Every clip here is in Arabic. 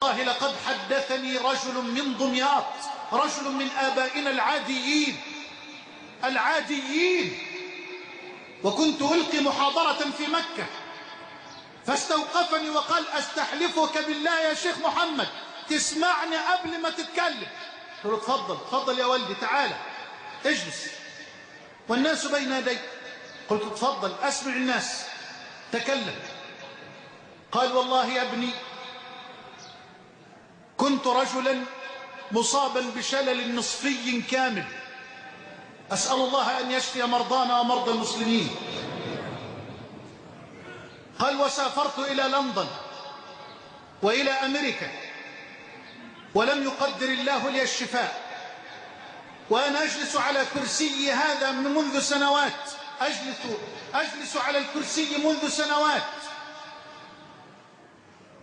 والله لقد حدثني رجل من دمياط، رجل من آبائنا العاديين، وكنت ألقي محاضرة في مكة، فاستوقفني وقال: أستحلفك بالله يا شيخ محمد تسمعني قبل ما تتكلم. قلت له: اتفضل يا ولدي، تعالى اجلس والناس بين يديك. قلت: اتفضل أسمع الناس، تكلم. قال: والله يا ابني كنت رجلا مصابا بشلل نصفي كامل، أسأل الله أن يشفي مرضانا ومرضى المسلمين. قال: وسافرت إلى لندن وإلى أمريكا ولم يقدر الله لي الشفاء، وأنا أجلس على كرسي هذا منذ سنوات، أجلس على الكرسي منذ سنوات.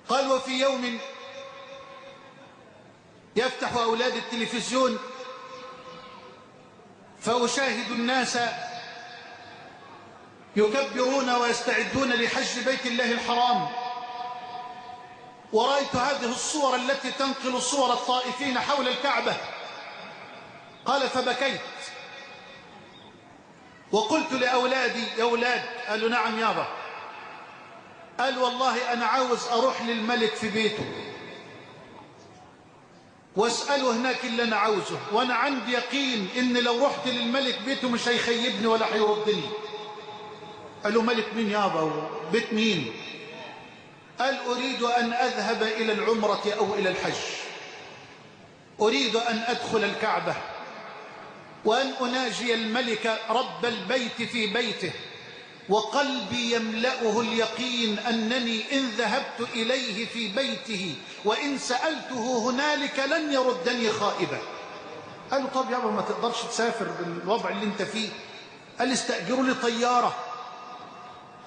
قال: وفي يوم يفتح أولاد التلفزيون فأشاهد الناس يكبرون ويستعدون لحج بيت الله الحرام، ورأيت هذه الصور التي تنقل صور الطائفين حول الكعبة. قال: فبكيت وقلت لأولادي: يا أولاد. قالوا: نعم يابا. قال: والله أنا عاوز أروح للملك في بيته واسأله هناك اللي أنا عاوزه، وأنا عندي يقين إن لو رحت للملك بيته مش هيخيبني ولا هيردني. قالوا: ملك مين يابا؟ بيت مين؟ قال: أريد أن أذهب إلى العمرة أو إلى الحج، أريد أن أدخل الكعبة وأن أناجي الملك رب البيت في بيته، وقلبي يملأه اليقين أنني إن ذهبت إليه في بيته وإن سألته هنالك لن يردني خائبا. قالوا: طب يابا ما تقدرش تسافر بالوضع اللي انت فيه؟ قال: استأجروا لي طيارة،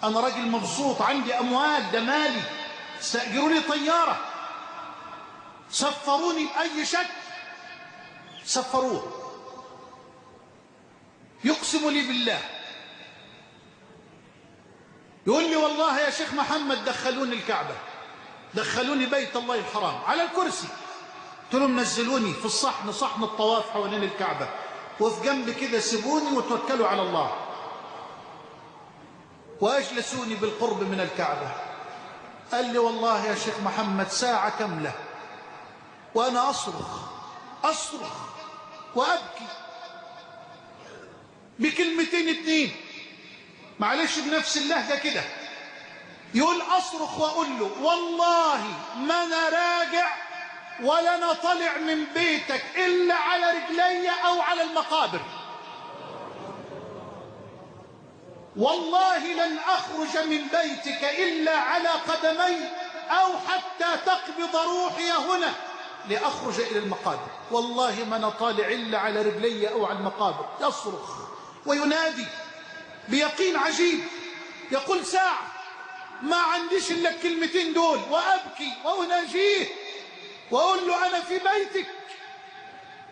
أنا راجل مبسوط عندي أموال، ده مالي، استأجروا لي طيارة. سفروني بأي شكل سفروه. يقسم لي بالله، يقول لي: والله يا شيخ محمد دخلوني الكعبة، دخلوني بيت الله الحرام على الكرسي. قلت لهم: نزلوني في الصحن، صحن الطواف حوالين الكعبة، وفي جنب كده سيبوني وتوكلوا على الله، وأجلسوني بالقرب من الكعبة. قال لي: والله يا شيخ محمد ساعة كاملة وأنا أصرخ وأبكي بكلمتين اتنين، معلش بنفس اللهجة كده. يقول: أصرخ وأقول له: والله ما أنا راجع ولا أنا طالع من بيتك إلا على رجلي أو على المقابر، والله لن أخرج من بيتك إلا على قدمي أو حتى تقبض روحي هنا لأخرج إلى المقابر، والله ما أنا طالع إلا على رجلي أو على المقابر. يصرخ وينادي بيقين عجيب. يقول: ساعة ما عنديش إلا الكلمتين دول، وأبكي وأناجيه وأقول له: أنا في بيتك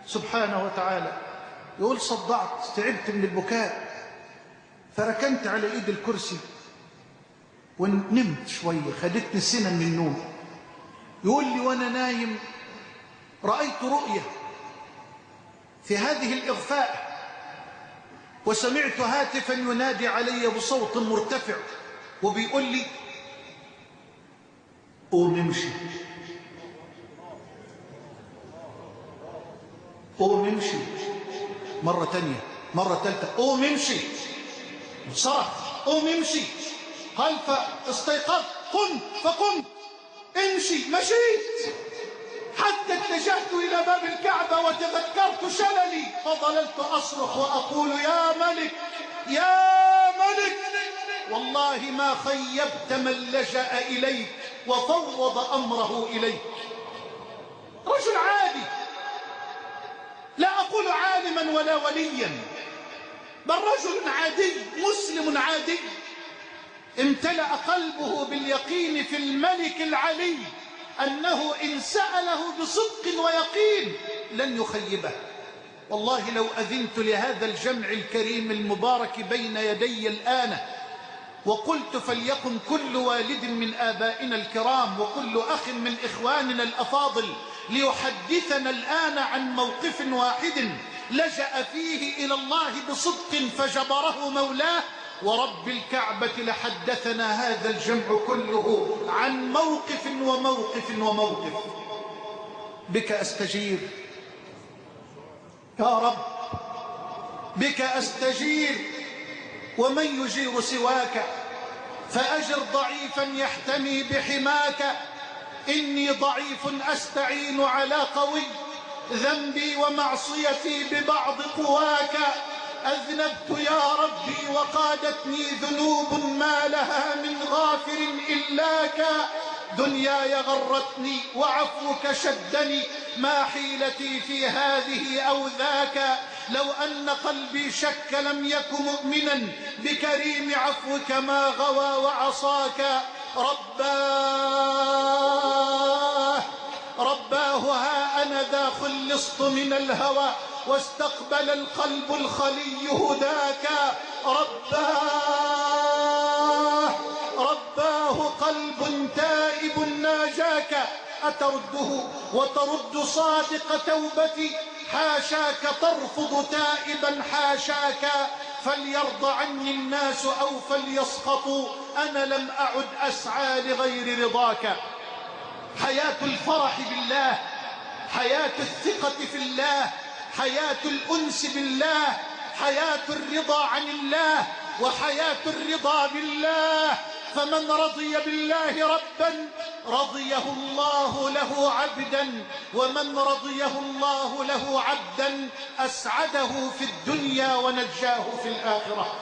سبحانه وتعالى. يقول: صدعت، تعبت من البكاء، فركنت على إيد الكرسي ونمت شوية، خدتني سنة من النوم. يقول لي: وأنا نايم رأيت رؤية في هذه الإغفاء، وسمعت هاتفا ينادي علي بصوت مرتفع وبيقول لي: قوم امشي، قوم امشي. مرة تانية، مرة ثالثة: قوم امشي. صرخ: قوم امشي. قال: فاستيقظت، فقمت امشي. مشيت حتى اتجهت إلى باب الكعبة وتذكرت شللي، فظللت أصرخ وأقول: يا ملك يا ملك، والله ما خيبت من لجأ إليك وفوض أمره إليك. رجل عادي، لا أقول عالما ولا وليا، بل رجل عادي، مسلم عادي، امتلأ قلبه باليقين في الملك العلي أنه إن سأله بصدق ويقين لن يخيبه. والله لو أذنت لهذا الجمع الكريم المبارك بين يدي الآن وقلت فليكن كل والد من آبائنا الكرام وكل أخ من إخواننا الأفاضل ليحدثنا الآن عن موقف واحد لجأ فيه إلى الله بصدق فجبره مولاه. ورب الكعبة لحدثنا هذا الجمع كله عن موقف وموقف وموقف. بك أستجير يا رب، بك أستجير، ومن يجير سواك؟ فأجر ضعيفا يحتمي بحماك. إني ضعيف أستعين على قوي، ذنبي ومعصيتي ببعض قواك. أذنبت يا ربي وقادتني ذنوب ما لها من غافر إلاك. دنياي غرتني وعفوك شدني، ما حيلتي في هذه أو ذاك. لو أن قلبي شك لم يك مؤمنا بكريم عفوك ما غوى وعصاك. رباه ها أنا ذا خلصت من الهوى، واستقبل القلب الخلي هداك. رباه قلب تائب ناجاك، أترده وترد صادق توبتي؟ حاشاك ترفض تائبا حاشاك. فليرضى عني الناس أو فليسخطوا، أنا لم أعد أسعى لغير رضاك. حياة الفرح بالله، حياة الثقة في الله، حياة الأنس بالله، حياة الرضا عن الله، وحياة الرضا بالله. فمن رضي بالله ربا رضيه الله له عبدا، ومن رضيه الله له عبدا أسعده في الدنيا ونجاه في الآخرة.